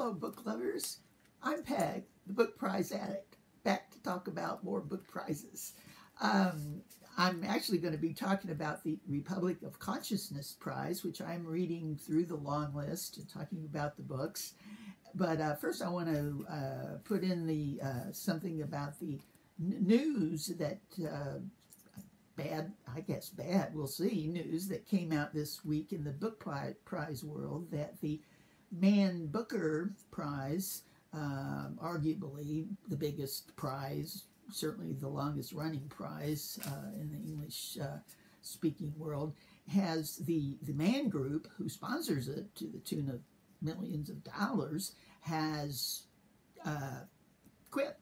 Hello, book lovers. I'm Peg, the book prize addict, back to talk about more book prizes. I'm actually going to be talking about the Republic of Consciousness Prize, which I'm reading through the long list and talking about the books. But first I want to put in the something about the news that, bad, we'll see, news that came out this week in the book prize world, that the Man Booker Prize, arguably the biggest prize, certainly the longest running prize in the English speaking world, has the Man Group, who sponsors it to the tune of millions of dollars, has quit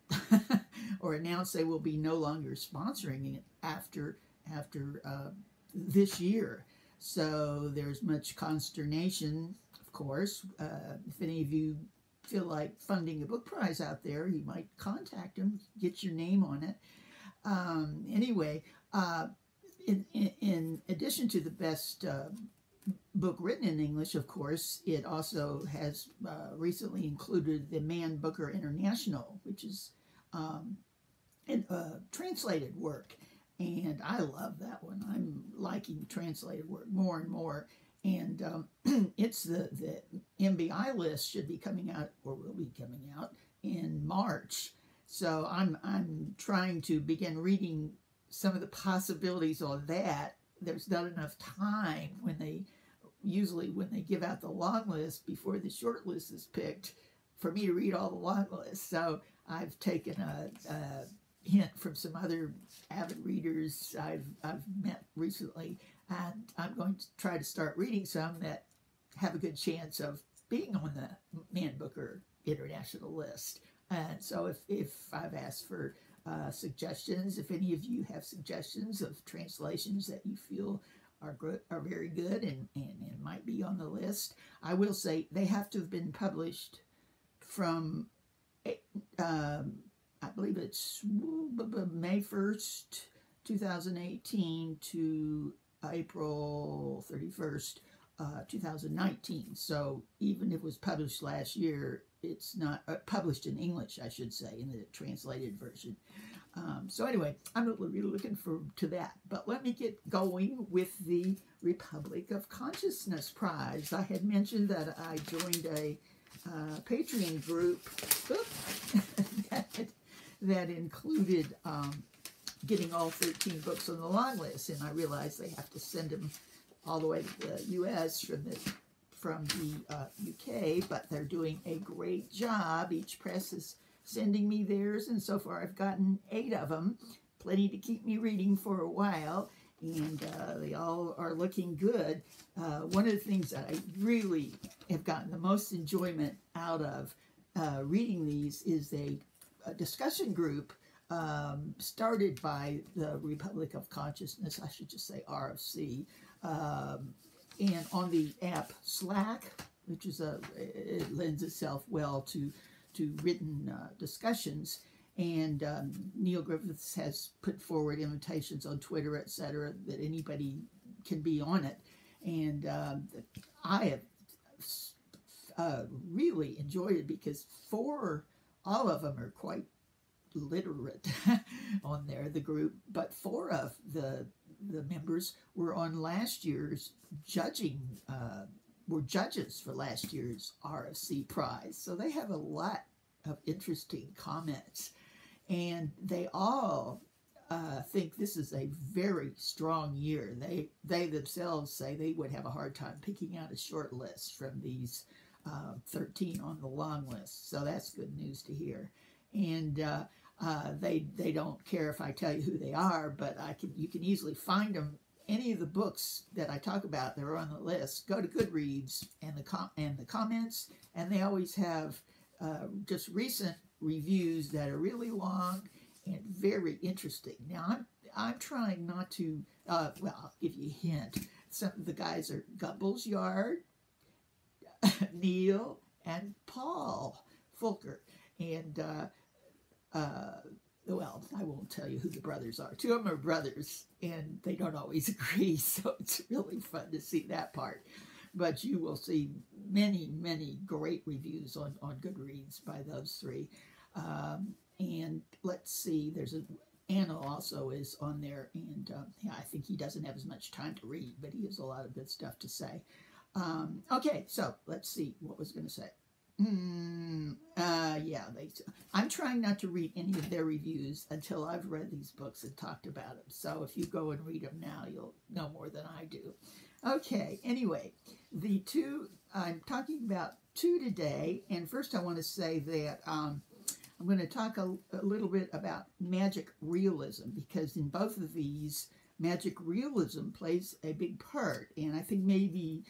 or announced they will be no longer sponsoring it after this year. So there's much consternation, of course. If any of you feel like funding a book prize out there, you might contact them, get your name on it. Anyway, in addition to the best book written in English, of course, it also has recently included the Man Booker International, which is translated work. And I love that one. I'm liking translated work more and more. And it's the MBI list should be coming out, or will be coming out, in March. So I'm trying to begin reading some of the possibilities on that. There's not enough time when they give out the long list before the short list is picked for me to read all the long lists. So I've taken a hint from some other avid readers I've met recently, and I'm going to try to start reading some that have a good chance of being on the Man Booker International list. And so if I've asked for suggestions, if any of you have suggestions of translations that you feel are very good and might be on the list, I will say they have to have been published from I believe it's May 1st, 2018 to April 31st, 2019. So even if it was published last year, it's not published in English, I should say, in the translated version. So anyway, I'm really looking forward to that. But let me get going with the Republic of Consciousness Prize. I had mentioned that I joined a Patreon group that included getting all 13 books on the long list, and I realized they have to send them all the way to the U.S. from the UK, but they're doing a great job. Each press is sending me theirs, and so far I've gotten 8 of them, plenty to keep me reading for a while, and they all are looking good. One of the things that I really have gotten the most enjoyment out of reading these is a discussion group started by the Republic of Consciousness, I should just say RFC, and on the app Slack, which is it lends itself well to written discussions. And Neil Griffiths has put forward invitations on Twitter, etc., that anybody can be on it. And I have really enjoyed it because all of them are quite literate on there, the group, but 4 of the members were on last year's were judges for last year's RFC prize. So they have a lot of interesting comments, and they all think this is a very strong year. They themselves say they would have a hard time picking out a short list from these 13 on the long list. So that's good news to hear. And they don't care if I tell you who they are, but you can easily find them. Any of the books that I talk about that are on the list, go to Goodreads and the comments, and they always have just recent reviews that are really long and very interesting. Now I'm trying not to. Well, I'll give you a hint. Some of the guys are Gumbel's Yard, Neil, and Paul Fulker, and well, I won't tell you who the brothers are. 2 of them are brothers, and they don't always agree, so it's really fun to see that part. but you will see many, many great reviews on Goodreads by those three. And let's see, there's Anna also is on there, and yeah, I think he doesn't have as much time to read, but he has a lot of good stuff to say. Okay, so let's see what I was going to say. Yeah, I'm trying not to read any of their reviews until I've read these books and talked about them. So if you go and read them now, you'll know more than I do. Okay, anyway, the two, I'm talking about two today, and first I want to say that I'm going to talk a little bit about magic realism, because in both of these, magic realism plays a big part, and I think maybe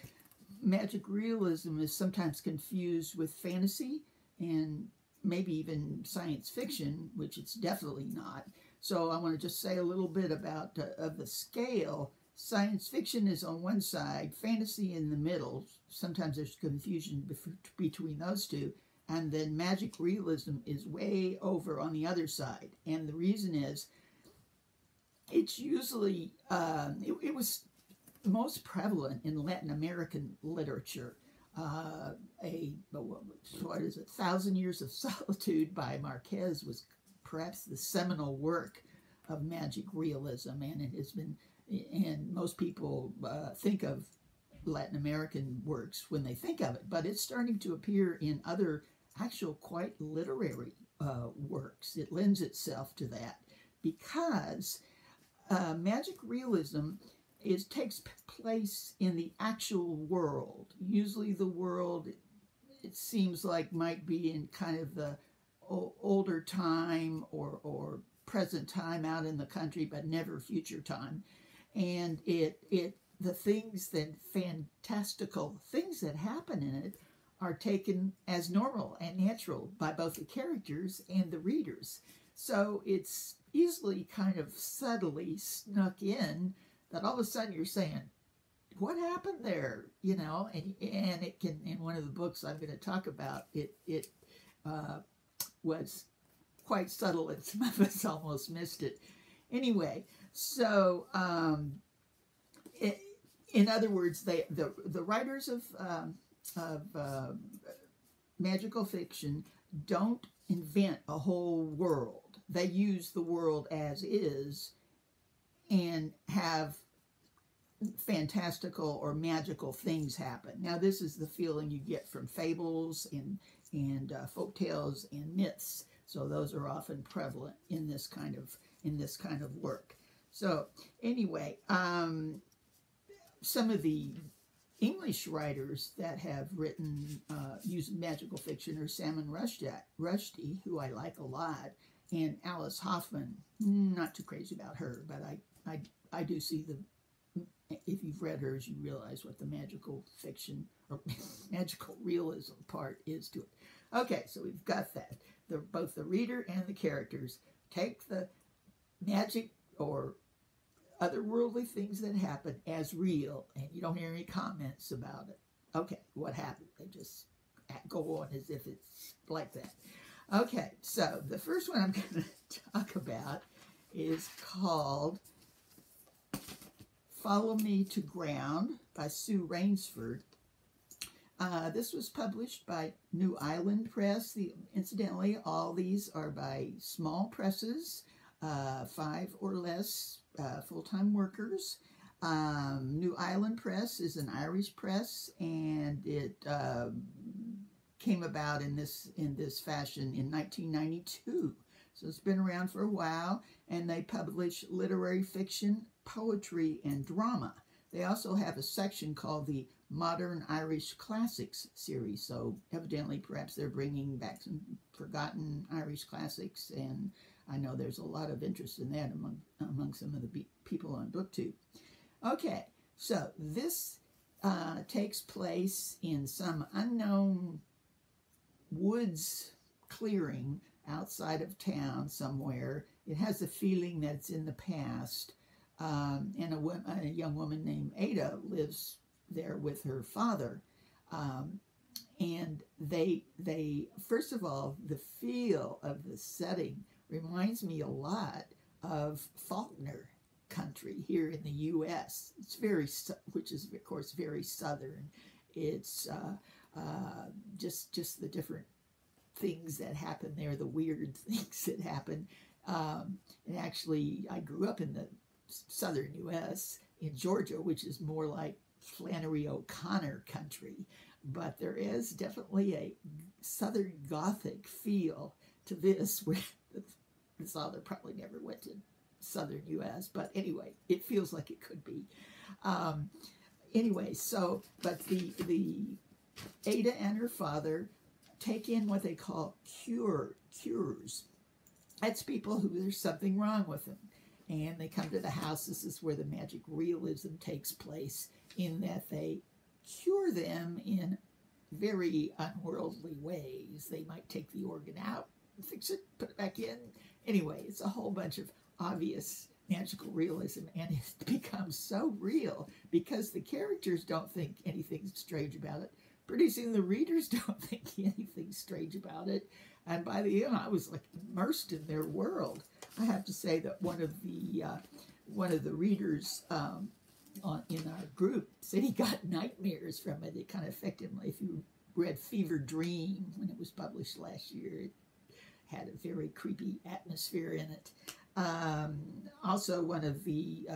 magic realism is sometimes confused with fantasy and maybe even science fiction, which it's definitely not. So I want to just say a little bit about of the scale. Science fiction is on one side, fantasy in the middle. Sometimes there's confusion between those two. And then magic realism is way over on the other side. And the reason is, it's usually, it was most prevalent in Latin American literature. What is it? 1,000 Years of Solitude by Marquez was perhaps the seminal work of magic realism, and it has been, and most people think of Latin American works when they think of it, but it's starting to appear in other actual quite literary works. It lends itself to that because magic realism takes place in the actual world. Usually the world, it seems like, might be in kind of the older time or present time out in the country, but never future time. And the things that, fantastical things that happen in it, are taken as normal and natural by both the characters and the readers. So it's easily kind of subtly snuck in that all of a sudden you're saying, what happened there? You know, and it can, in one of the books I'm going to talk about, it was quite subtle, and some of us almost missed it. Anyway, so in other words, the writers of magical fiction don't invent a whole world. They use the world as is and have fantastical or magical things happen. Now, this is the feeling you get from fables and folk tales and myths. So those are often prevalent in this kind of work. So anyway, some of the English writers that have written using magical fiction are Salman Rushdie, who I like a lot, and Alice Hoffman. Not too crazy about her, but I do see if you've read hers, you realize what the magical fiction or magical realism part is to it. Okay, so we've got that. Both the reader and the characters take the magic or otherworldly things that happen as real, and you don't hear any comments about it. Okay, what happened? They just go on as if it's like that. Okay, so the first one I'm going to talk about is called Follow Me to Ground by Sue Rainsford. This was published by New Island Press. Incidentally, all these are by small presses, 5 or less full-time workers. New Island Press is an Irish press, and it came about in this fashion in 1992. So it's been around for a while, and they publish literary fiction, poetry, and drama. They also have a section called the Modern Irish Classics series. So evidently, perhaps they're bringing back some forgotten Irish classics, and I know there's a lot of interest in that among some of the people on BookTube. Okay, so this takes place in some unknown woods clearing outside of town somewhere. It has a feeling that it's in the past, and a young woman named Ada lives there with her father. And they first of all, the feel of the setting reminds me a lot of Faulkner country here in the U.S. It's which is of course very southern, It's just the different things that happen there, the weird things that happen. And actually, I grew up in the southern U.S., in Georgia, which is more like Flannery O'Connor country. But there is definitely a Southern Gothic feel to this, where this author probably never went to Southern U.S., but anyway, it feels like it could be. Anyway, so, but the Ada and her father take in what they call cures. That's people who there's something wrong with them. And they come to the house. This is where the magic realism takes place, in that they cure them in very unworldly ways. They might take the organ out, fix it, put it back in. Anyway, it's a whole bunch of obvious magical realism, and it becomes so real because the characters don't think anything strange about it. Pretty soon the readers don't think anything strange about it. And by the end, I was like immersed in their world. I have to say that one of the readers in our group said he got nightmares from it. It kind of affected him. If you read Fever Dream when it was published last year, it had a very creepy atmosphere in it. Also, one of the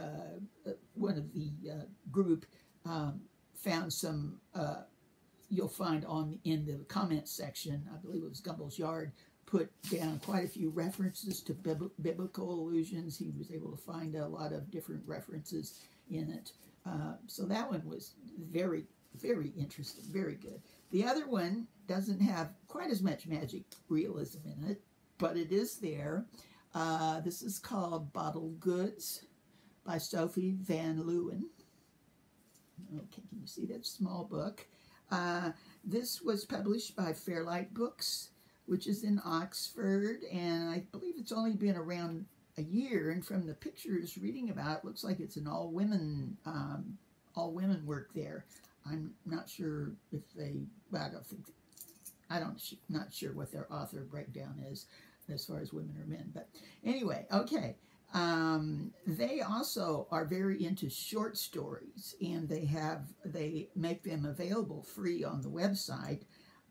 group found some. You'll find in the comments section, I believe it was Gumbel's Yard, put down quite a few references to biblical allusions. He was able to find a lot of different references in it. So that one was very, very interesting, very good. The other one doesn't have quite as much magic realism in it, but it is there. This is called Bottled Goods by Sophie Van Leeuwen. Okay, can you see that small book? This was published by Fairlight Books, which is in Oxford, and I believe it's only been around a year, and from the pictures reading about it, looks like it's an all-women work there. I'm not sure if not sure what their author breakdown is as far as women or men, but anyway, okay. They also are very into short stories, and they make them available free on the website.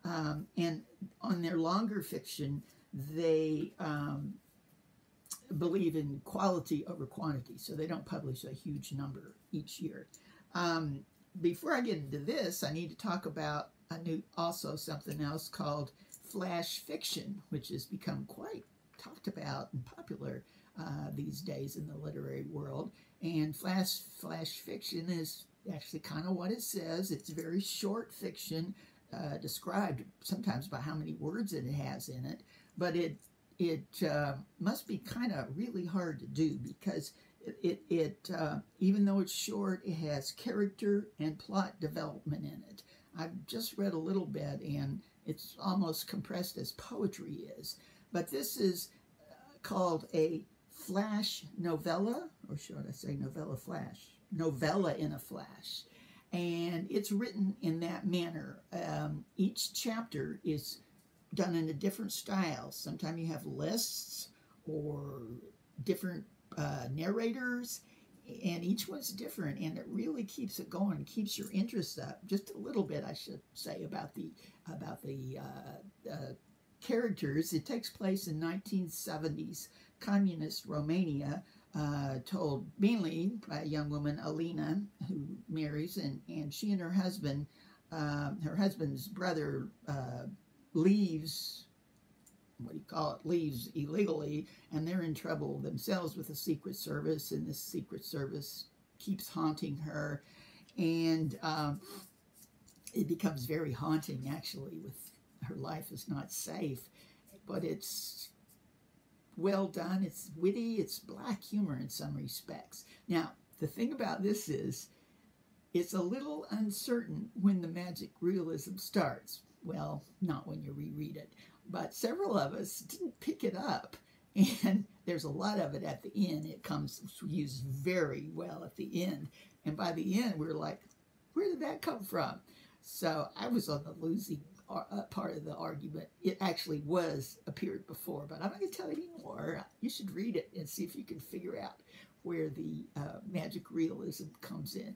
And on their longer fiction, they believe in quality over quantity, so they don't publish a huge number each year. Before I get into this, I need to talk about also something else called flash fiction, which has become quite talked about and popular these days in the literary world. And flash fiction is actually kind of what it says. It's very short fiction, described sometimes by how many words it has in it, but it must be kind of really hard to do, because it even though it's short, it has character and plot development in it. I've just read a little bit, and it's almost compressed as poetry is. But this is called a flash novella, or should I say novella flash? Novella in a flash. And it's written in that manner. Each chapter is done in a different style. Sometimes you have lists or different narrators, and each one's different, and it really keeps it going, keeps your interest up. Just a little bit, I should say, about the characters. It takes place in 1970s communist Romania, told mainly by a young woman, Alina, who marries, and she and her husband's brother leaves illegally, and they're in trouble themselves with the Secret Service, and the Secret Service keeps haunting her, and it becomes very haunting, actually. With her life is not safe, but it's well done, it's witty, it's black humor in some respects. Now, the thing about this is, it's a little uncertain when the magic realism starts. Well, not when you reread it, but several of us didn't pick it up, and there's a lot of it at the end. It comes used very well at the end, and by the end, we're like, where did that come from? So I was on the losing part of the argument. It actually appeared before, but I'm not going to tell you anymore. You should read it and see if you can figure out where the magic realism comes in.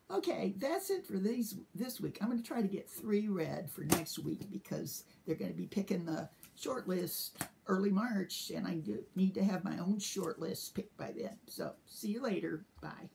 Okay, that's it for this week. I'm going to try to get 3 read for next week because they're going to be picking the short list early March, and I need to have my own short list picked by then. So, see you later. Bye.